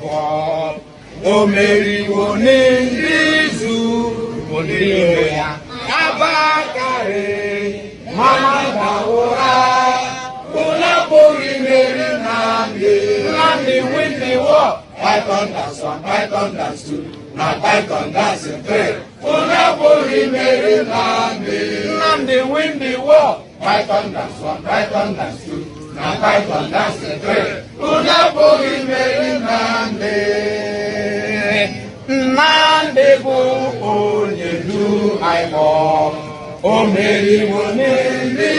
O Maiyegun General, Abakare, Mama Daura, Ulapuri Nnamdi win the war. Python that's one, Python that's two, now Python that's a three. Ulapuri Nnamdi win the war. Python that's one, Python that's two, now Python that's a three. Ulapuri Nnamdi bụ onye du anyị o Maiyegun ndị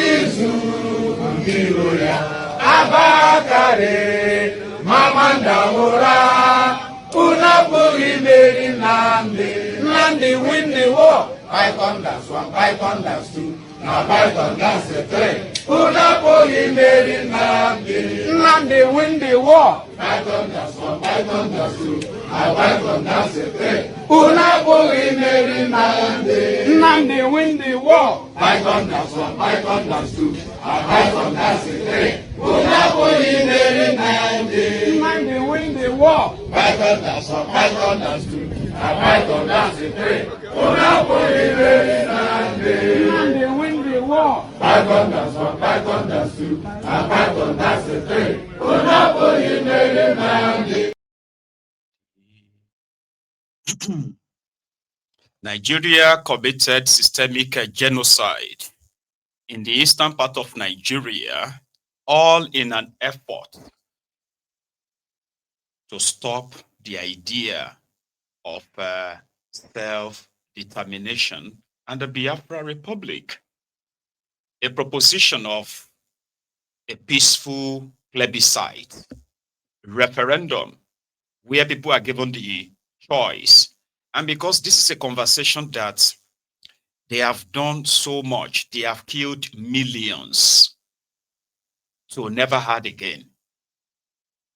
iro ya Abakare Mama Daura unu apụghị imeri Nnamdi win the war. Python that's one, Python that's two, now Python that's a three. Unu apụghị imeri Nnamdi win the war. Python that's one, Python that's two, now Python that's a three. Unu apụghị imeri Nnamdi win the war. Python that's one, Python that's two, now Python that's a three. Unu apụghị imeri Nnamdi win the war. Python that's one, Python that's two, now Python that's a three. Unu apụghị imeri Nnamdi win the war. Python that's one, Python that's two, now Python that's a three. Unu apụghị imeri Nnamdi. Nigeria committed systemic genocide in the eastern part of Nigeria, all in an effort to stop the idea of self-determination and the Biafra Republic. A proposition of a peaceful plebiscite, referendum, where people are given the choice. And because this is a conversation that they have done so much, they have killed millions, so never heard again.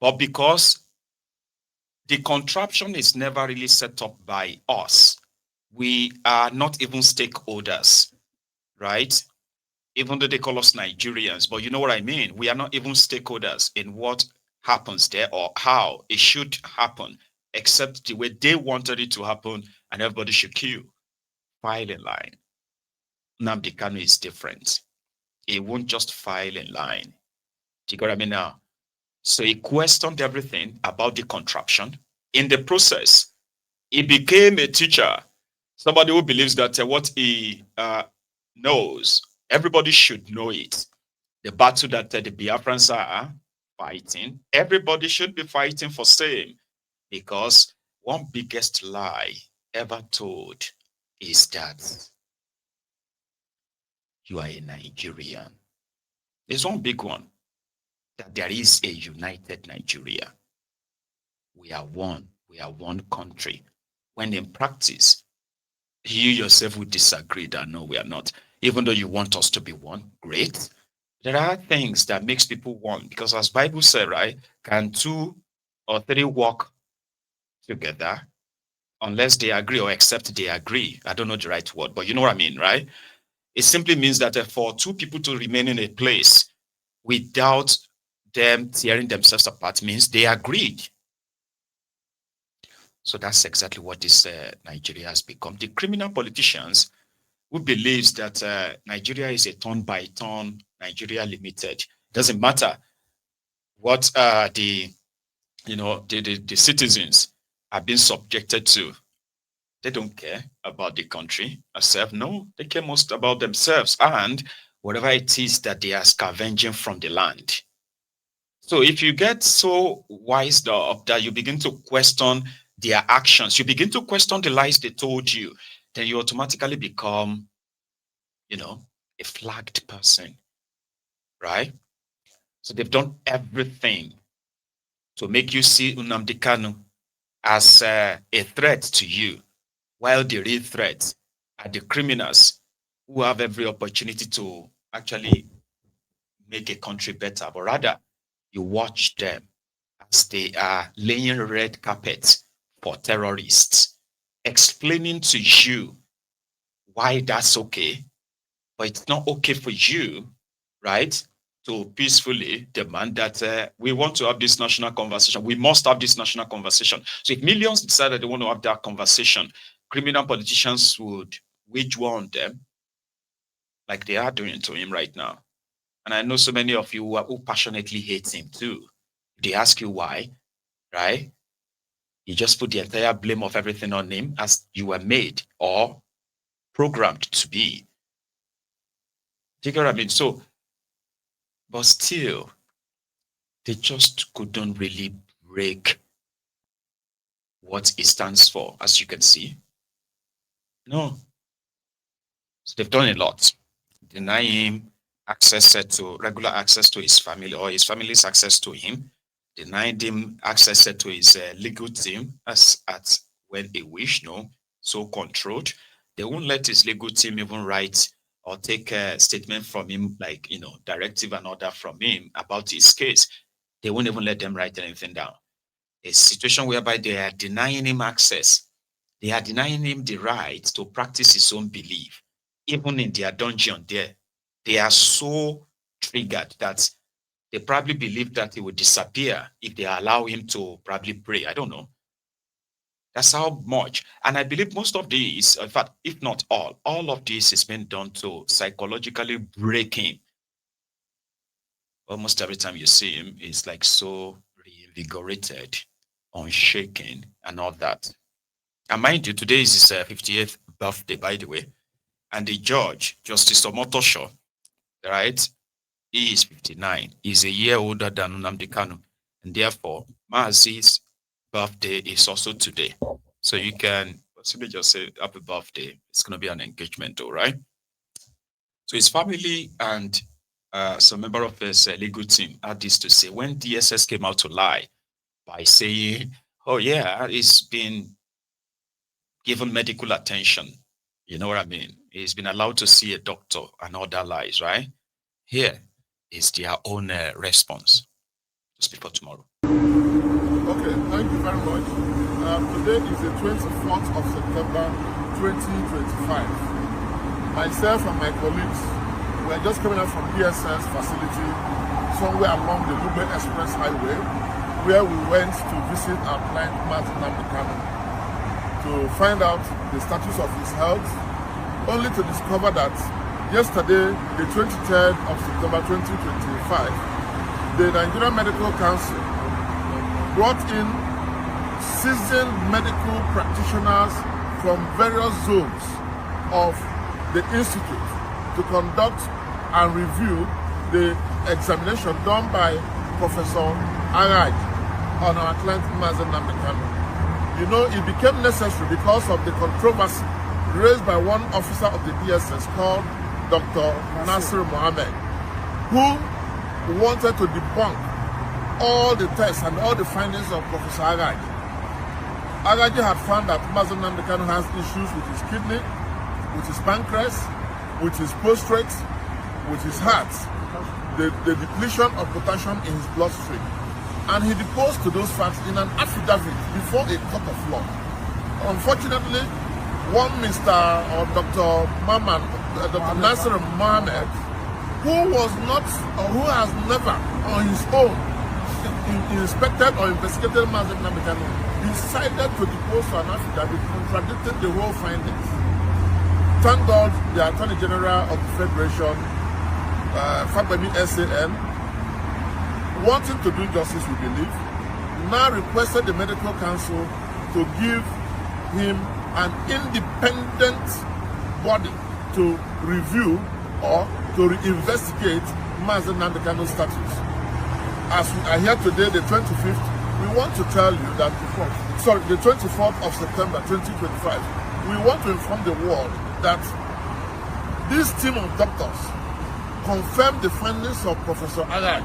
But because the contraption is never really set up by us, we are not even stakeholders, right? Even though they call us Nigerians, but you know what I mean? We are not even stakeholders in what happens there or how it should happen, except the way they wanted it to happen, and everybody should queue, file in line. Nnamdi Kanu is different. He won't just file in line. Do you get what I mean now? So he questioned everything about the contraption. In the process, he became a teacher, somebody who believes that what he knows, everybody should know it. The battle that the Biafrans are fighting, everybody should be fighting for same. Because one biggest lie ever told is that you are a Nigerian. There's one big one, that there is a united Nigeria. We are one. We are one country. When in practice, you yourself would disagree that no, we are not. Even though you want us to be one, great. There are things that makes people one. Because as Bible said, right, can two or three walk together unless they agree or except they agree. I don't know the right word, but you know what I mean, right? It simply means that for two people to remain in a place without them tearing themselves apart means they agreed. So that's exactly what this Nigeria has become. The criminal politicians who believes that Nigeria is a turn-by-turn Nigeria limited. Doesn't matter what the citizens are being subjected to. They don't care about the country itself. No, they care most about themselves and whatever it is that they are scavenging from the land. So if you get so wised up that you begin to question their actions, you begin to question the lies they told you, then you automatically become, a flagged person, right? So they've done everything to make you see Nnamdi Kanu as a threat to you, while the real threats are the criminals who have every opportunity to actually make a country better. But rather, you watch them as they are laying red carpets for terrorists, explaining to you why that's okay, but it's not okay for you, right, to peacefully demand that we want to have this national conversation. We must have this national conversation. So if millions decided they want to have that conversation, criminal politicians would wage war on them like they are doing to him right now. And I know so many of you who passionately hate him too. They ask you why, right? You just put the entire blame of everything on him as you were made or programmed to be. Do you get what I mean? So, but still, they just couldn't really break what it stands for, as you can see. No. So they've done a lot. Deny him regular access to his family or his family's access to him. Denied him access to his legal team as at when they wish, so controlled. They won't let his legal team even write or take a statement from him, like, directive and order from him about his case. They won't even let them write anything down. A situation whereby they are denying him access. They are denying him the right to practice his own belief, even in their dungeon there. They are so triggered that they probably believe that he will disappear if they allow him to probably pray. I don't know. That's how much. And I believe most of these, in fact, if not all of this is being done to psychologically break him. Almost every time you see him, he's like so reinvigorated, unshaken, and all that. And mind you, today is his 58th birthday, by the way. And the judge, Justice Omotosho, right? He is 59. He's a year older than Nnamdi Kanu. And therefore, Mazi's birthday is also today. So you can possibly just say happy birthday. It's going to be an engagement, all right? So his family and some member of his legal team had this to say. When DSS came out to lie by saying, oh yeah, he's been given medical attention. You know what I mean? He's been allowed to see a doctor and all that lies, right? Here is their own response. Just before tomorrow. Okay, thank you very much. Today is the 24th of September 2025. Myself and my colleagues were just coming out from DSS facility somewhere along the Lube Express Highway, where we went to visit our client Nnamdi Kanu to find out the status of his health, only to discover that yesterday, the 23rd of September 2025, the Nigerian Medical Council brought in seasoned medical practitioners from various zones of the institute to conduct and review the examination done by Professor Araj on our client Nnamdi Kanu. You know, it became necessary because of the controversy raised by one officer of the DSS called Dr. Nasir Mohammed, who wanted to debunk all the tests and all the findings of Professor Araj. Araj had found that Nnamdi Kanu has issues with his kidney, with his pancreas, with his prostate, with his heart, the depletion of potassium in his bloodstream. And he deposed to those facts in an affidavit before a court of law. Unfortunately, one Mr. or Dr. Nasir Mohammed, who was not, or who has never on his own inspected or investigated Nnamdi Kanu, decided to depose to an affidavit contradicting the whole findings. Thank God the Attorney General of the Federation, Fagbemi SAN, wanting to do justice, we believe, now requested the Medical Council to give him an independent body to review or to investigate Nnamdi Kanu's status. As we are here today, the 25th, we want to tell you that, the 24th of September 2025, we want to inform the world that this team of doctors confirmed the findings of Professor Araj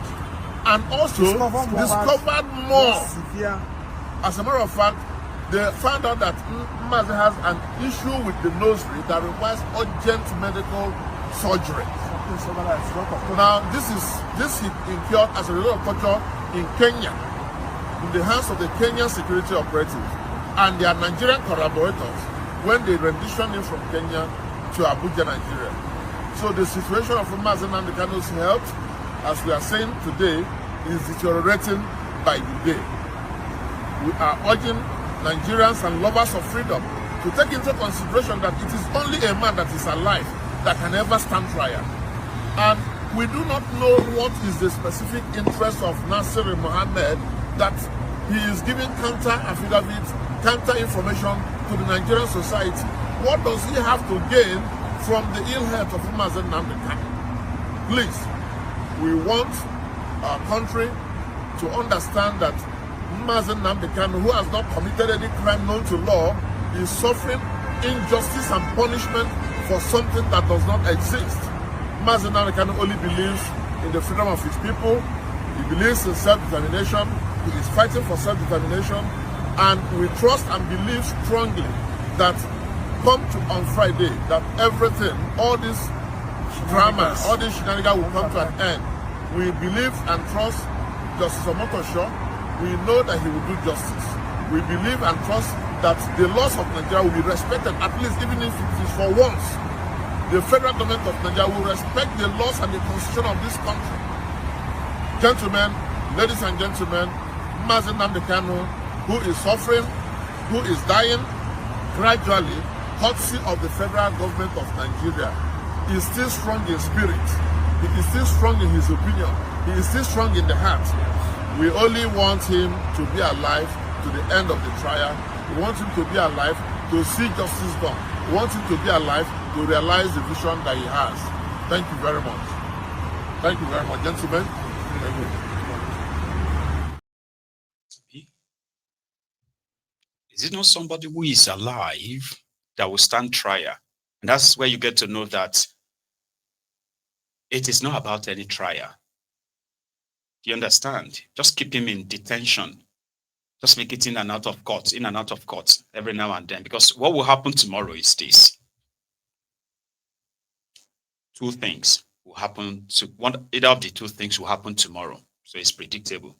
and also discovered more. As a matter of fact, they found out that Mazi has an issue with the nursery that requires urgent medical surgery. Now, this he incurred as a result of torture in Kenya, in the hands of the Kenyan security operatives and their Nigerian collaborators when they renditioned him from Kenya to Abuja, Nigeria. So the situation of Nnamdi Kanu's health as we are saying today, is deteriorating by the day. We are urging Nigerians and lovers of freedom to take into consideration that it is only a man that is alive that can ever stand trial. And we do not know what is the specific interest of Nasir Mohammed that he is giving counter affidavits, counter information to the Nigerian society. What does he have to gain from the ill health of Mazi Nnamdi Kanu? Please, we want our country to understand that Mazi Nnamdi Kanu, who has not committed any crime known to law, is suffering injustice and punishment for something that does not exist. Mazi Nnamdi Kanu only believes in the freedom of his people. He believes in self-determination. He is fighting for self-determination. And we trust and believe strongly that on Friday, that everything, all this drama, all this shenanigans will come to an end. We believe and trust Justice Omotosho. We know that he will do justice. We believe and trust that the laws of Nigeria will be respected, at least even if it is for once. The federal government of Nigeria will respect the laws and the constitution of this country. Gentlemen, ladies and gentlemen, Mazi Nnamdi Kanu, who is suffering, who is dying gradually, courtesy of the federal government of Nigeria, is still strong in spirit. He is still strong in his opinion. He is still strong in the heart. We only want him to be alive to the end of the trial. We want him to be alive to see justice done. We want him to be alive to realize the vision that he has. Thank you very much. Thank you very much, gentlemen. Thank you. Is it not somebody who is alive that will stand trial? And that's where you get to know that it is not about any trial. You understand? Just keep him in detention. Just make it in and out of court, every now and then. Because what will happen tomorrow is this. Two things will happen. Either of the two things will happen tomorrow. So it's predictable.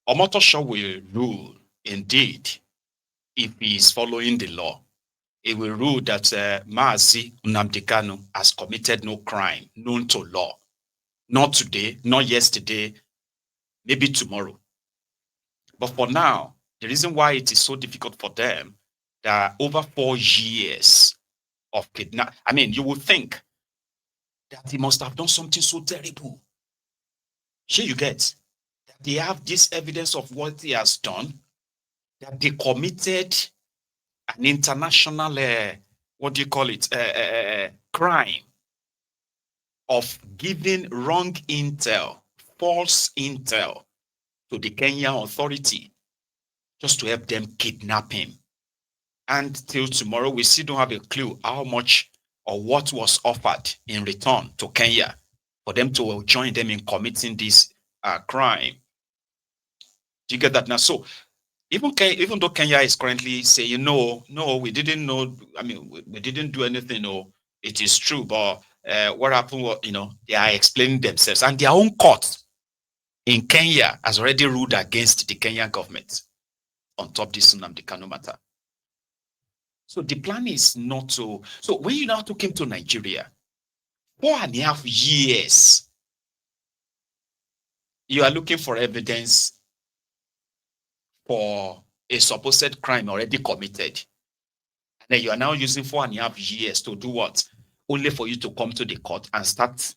Omotosho will rule, indeed, if he is following the law. He will rule that Mazi Nnamdi Kanu has committed no crime known to law. Not today, not yesterday, maybe tomorrow. But for now, the reason why it is so difficult for them, there are over 4 years of kidnapping. I mean, you would think that he must have done something so terrible. Here you get that they have this evidence of what he has done, that they committed an international, crime of giving wrong intel, false intel to the Kenyan authority just to help them kidnap him. And till tomorrow, we still don't have a clue how much or what was offered in return to Kenya for them to join them in committing this crime. Do you get that now? So even though Kenya is currently saying, no, we didn't know, I mean, we didn't do anything, no, it is true, but what happened was, they are explaining themselves. And their own court in Kenya has already ruled against the Kenyan government on top of this Nnamdi Kanu matter. So the plan is not to, so when you now took him to Nigeria, 4.5 years, you are looking for evidence for a supposed crime already committed. And then you are now using 4.5 years to do what? Only for you to come to the court and start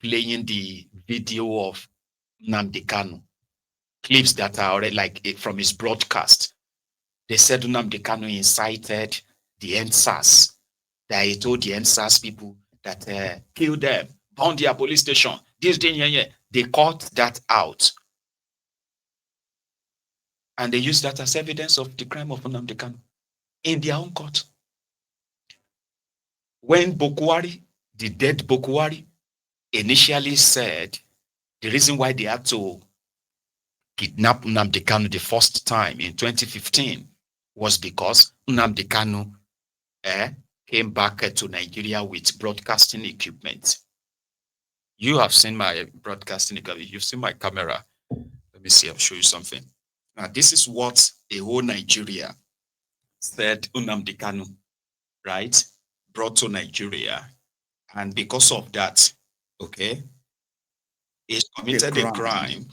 playing the video of Nnamdi Kanu. Clips that are already from his broadcast. They said Nnamdi Kanu incited the NSAS, that he told the NSAS people that kill them, burn their police station, this thing, yeah. They cut that out. And they use that as evidence of the crime of Nnamdi Kanu in their own court. When Bokwari, the dead Bokwari, initially said the reason why they had to kidnap Nnamdi Kanu the first time in 2015 was because Nnamdi Kanu came back to Nigeria with broadcasting equipment. You have seen my broadcasting equipment. You've seen my camera. Let me see. I'll show you something. Now, this is what the whole Nigeria said Nnamdi Kanu, right, brought to Nigeria. And because of that, okay, he's committed a crime.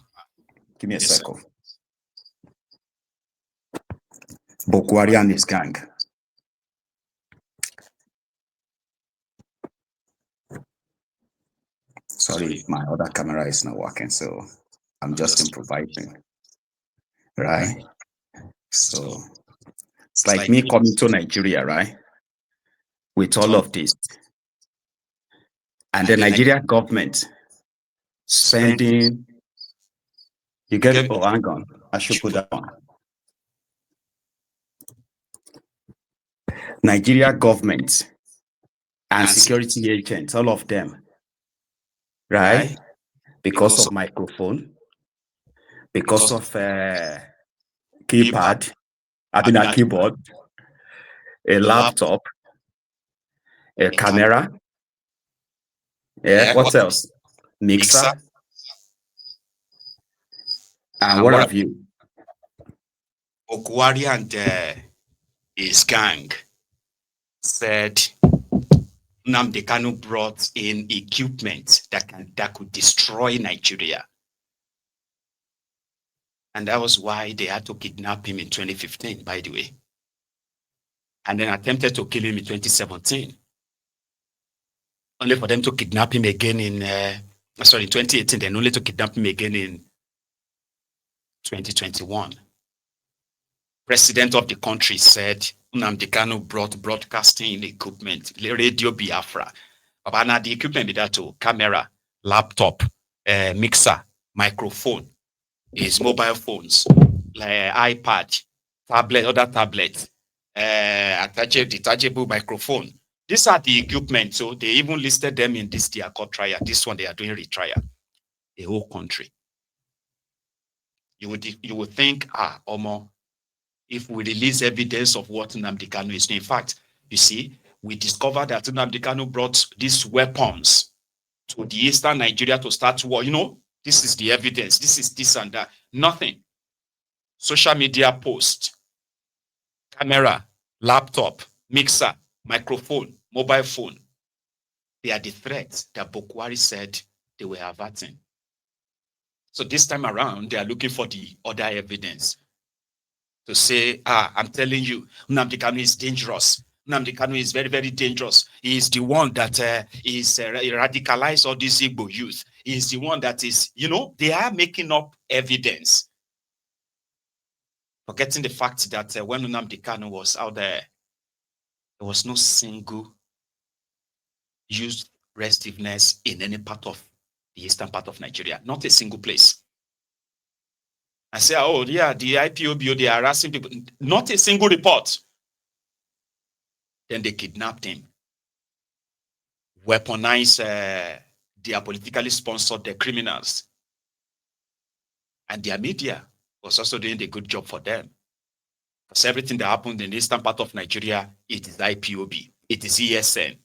Give me a second. Boko Haram is gang. Sorry, my other camera is not working, so I'm just improvising. Right? So it's like me coming to Nigeria, right? With all of this. And the Nigeria government spending, you get it? Oh, hang on. I should put that on. Nigeria government and security agents, all of them, right? Because of microphone, because of keypad, a keyboard, a laptop, a camera. Yeah, what else? Mixer. And what have you? Okwari and his gang said Nnamdi Kanu brought in equipment that could destroy Nigeria. And that was why they had to kidnap him in 2015, by the way. And then attempted to kill him in 2017. Only for them to kidnap him again in 2018, then only to kidnap him again in 2021. President of the country said Nnamdi Kanu brought broadcasting equipment, Radio Biafra. But now the equipment be that too, camera, laptop, mixer, microphone, his mobile phones, iPad, tablet, other tablet, detachable microphone. These are the equipment. So they even listed them in this their court trial. This one they are doing retrial. The whole country. You would think, Omo, if we release evidence of what Nnamdi Kanu is doing. In fact, you see, we discovered that Nnamdi Kanu brought these weapons to the eastern Nigeria to start war. You know, this is the evidence. This is this and that. Nothing. Social media post, camera, laptop, mixer, microphone, mobile phone. They are the threats that Boko Haram said they were averting. So this time around, they are looking for the other evidence to say, I'm telling you, Nnamdi Kanu is dangerous. Nnamdi Kanu is very, very dangerous. He is the one that is radicalized all these Igbo youth. He is the one that is, they are making up evidence. Forgetting the fact that when Nnamdi Kanu was out there was no single youth restiveness in any part of the eastern part of Nigeria. Not a single place. I say, oh yeah, the IPOB, they are harassing people. Not a single report. Then they kidnapped him. Weaponized their politically sponsored criminals. And their media was also doing a good job for them. Because everything that happened in the eastern part of Nigeria, it is IPOB. It is ESN.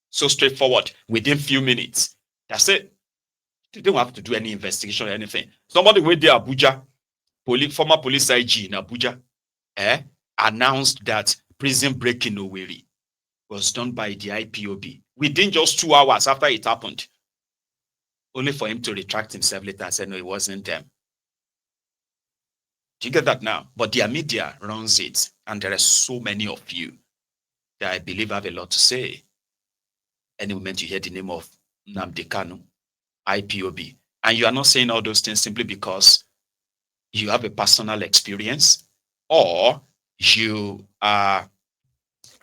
So straightforward, within few minutes. That's it. They don't have to do any investigation or anything. Somebody went there, Abuja, former police IG in Abuja, announced that prison break in Owerri was done by the IPOB within just 2 hours after it happened. Only for him to retract himself later and say, no, it wasn't them. Do you get that now? But their media runs it. And there are so many of you that I believe have a lot to say. Any moment you hear the name of Nnamdi Kanu, IPOB, and you are not saying all those things simply because you have a personal experience or you are,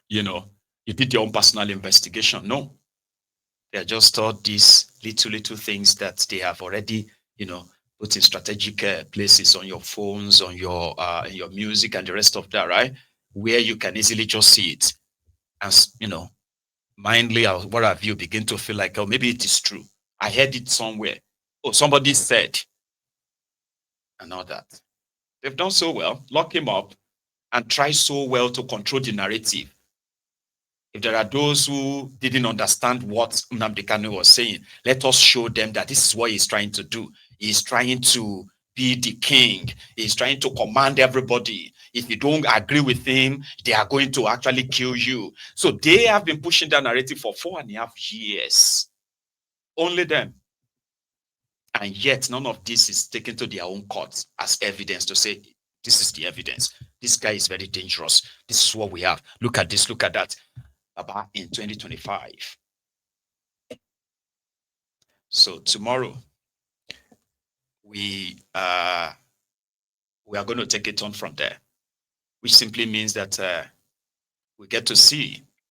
you did your own personal investigation. No, they are just all these little things that they have already, put in strategic places on your phones, on your music and the rest of that, right? Where you can easily just see it. As, mindly or what have you begin to feel like, oh, maybe it is true. I heard it somewhere. Oh, somebody said, and all that. They've done so well. Lock him up and try so well to control the narrative. If there are those who didn't understand what Nnamdi Kanu was saying, let us show them that this is what he's trying to do. He's trying to be the king. He's trying to command everybody. If you don't agree with him, they are going to actually kill you. So they have been pushing that narrative for 4.5 years. Only them. And yet none of this is taken to their own courts as evidence to say, this is the evidence. This guy is very dangerous. This is what we have. Look at this, look at that. About in 2025. So tomorrow, we are going to take it on from there, which simply means that we get to see